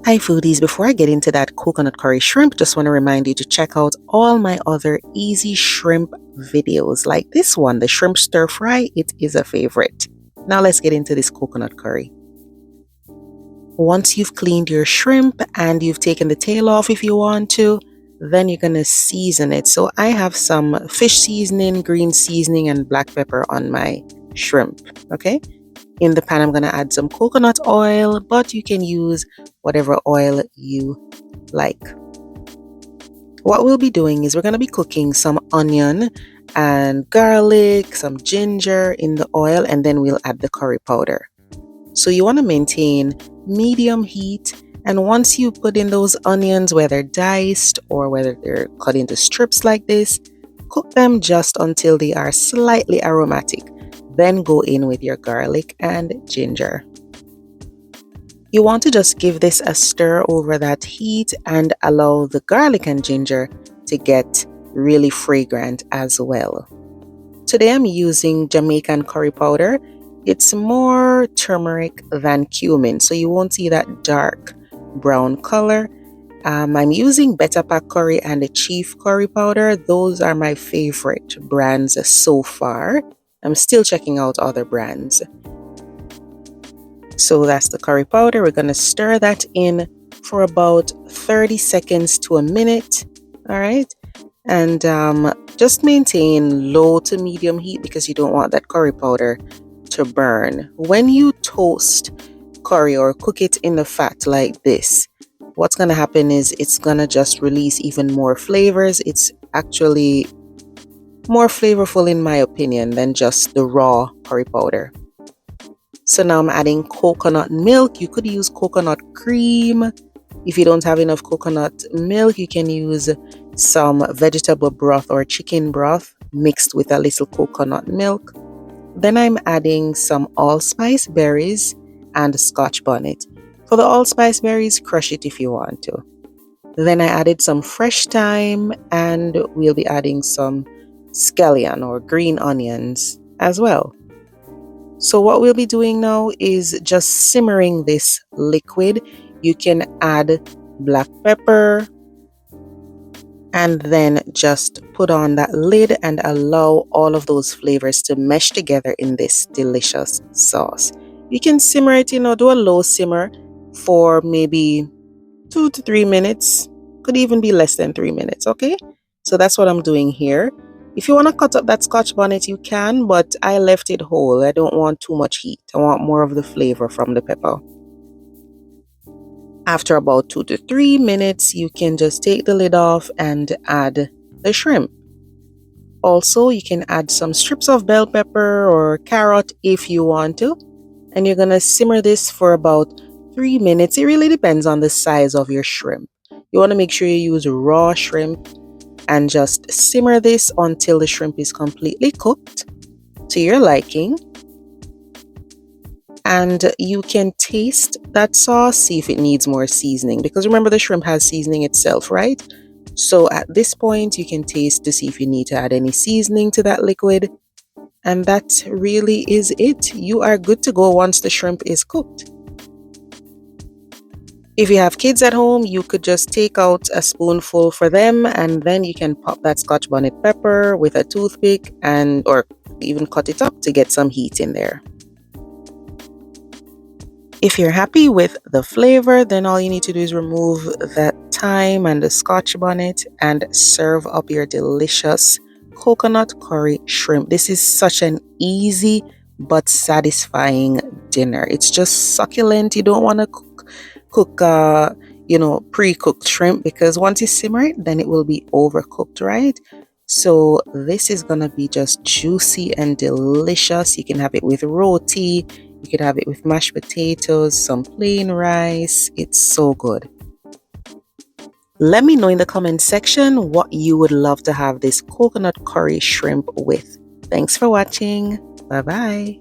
Hi foodies, before I get into that coconut curry shrimp, just want to remind you to check out all my other easy shrimp videos like this one, the shrimp stir fry. It is a favorite. Now let's get into this coconut curry. Once you've cleaned your shrimp and you've taken the tail off if you want to, then you're going to season it. So I have some fish seasoning, green seasoning, and black pepper on my shrimp, okay? In the pan, I'm going to add some coconut oil, but you can use whatever oil you like. What we'll be doing is we're going to be cooking some onion and garlic, some ginger in the oil, and then we'll add the curry powder. So you want to maintain medium heat, and once you put in those onions, whether diced or whether they're cut into strips like this, cook them just until they are slightly aromatic. Then go in with your garlic and ginger. You want to just give this a stir over that heat and allow the garlic and ginger to get really fragrant as well. Today I'm using Jamaican curry powder. It's more turmeric than cumin, so you won't see that dark brown color. I'm using Betapac Curry and the Chief curry powder. Those are my favorite brands so far. I'm still checking out other brands. So that's the curry powder. We're going to stir that in for about 30 seconds to a minute. All right. And just maintain low to medium heat because you don't want that curry powder to burn. When you toast curry or cook it in the fat like this, what's going to happen is it's going to just release even more flavors. It's actually more flavorful in my opinion than just the raw curry powder. So now I'm adding coconut milk. You could use coconut cream. If you don't have enough coconut milk, you can use some vegetable broth or chicken broth mixed with a little coconut milk. Then I'm adding some allspice berries and Scotch bonnet. For the allspice berries, crush it if you want to. Then I added some fresh thyme, and we'll be adding some scallion or green onions as well. So what we'll be doing now is just simmering this liquid. You can add black pepper and then just put on that lid and allow all of those flavors to mesh together in this delicious sauce. You can simmer it, do a low simmer for maybe 2 to 3 minutes. Could even be less than 3 minutes, okay? So that's what I'm doing here. If you want to cut up that Scotch bonnet, you can, but I left it whole. I don't want too much heat. I want more of the flavor from the pepper. After about 2 to 3 minutes, you can just take the lid off and add the shrimp. Also, you can add some strips of bell pepper or carrot if you want to. And you're going to simmer this for about 3 minutes. It really depends on the size of your shrimp. You want to make sure you use raw shrimp and just simmer this until the shrimp is completely cooked to your liking. And you can taste that sauce, see if it needs more seasoning, because remember the shrimp has seasoning itself, right? So at this point you can taste to see if you need to add any seasoning to that liquid. And that really is it. You are good to go once the shrimp is cooked. If you have kids at home, you could just take out a spoonful for them, and then you can pop that Scotch bonnet pepper with a toothpick or even cut it up to get some heat in there. If you're happy with the flavor, then all you need to do is remove that thyme and the Scotch bonnet and serve up your delicious coconut curry shrimp. This is such an easy but satisfying dinner. It's just succulent. You don't want to cook pre-cooked shrimp, because once you simmer it, then it will be overcooked, right? So this is gonna be just juicy and delicious. You can have it with roti, you could have it with mashed potatoes, some plain rice. It's so good. Let me know in the comment section what you would love to have this coconut curry shrimp with. Thanks for watching. Bye bye.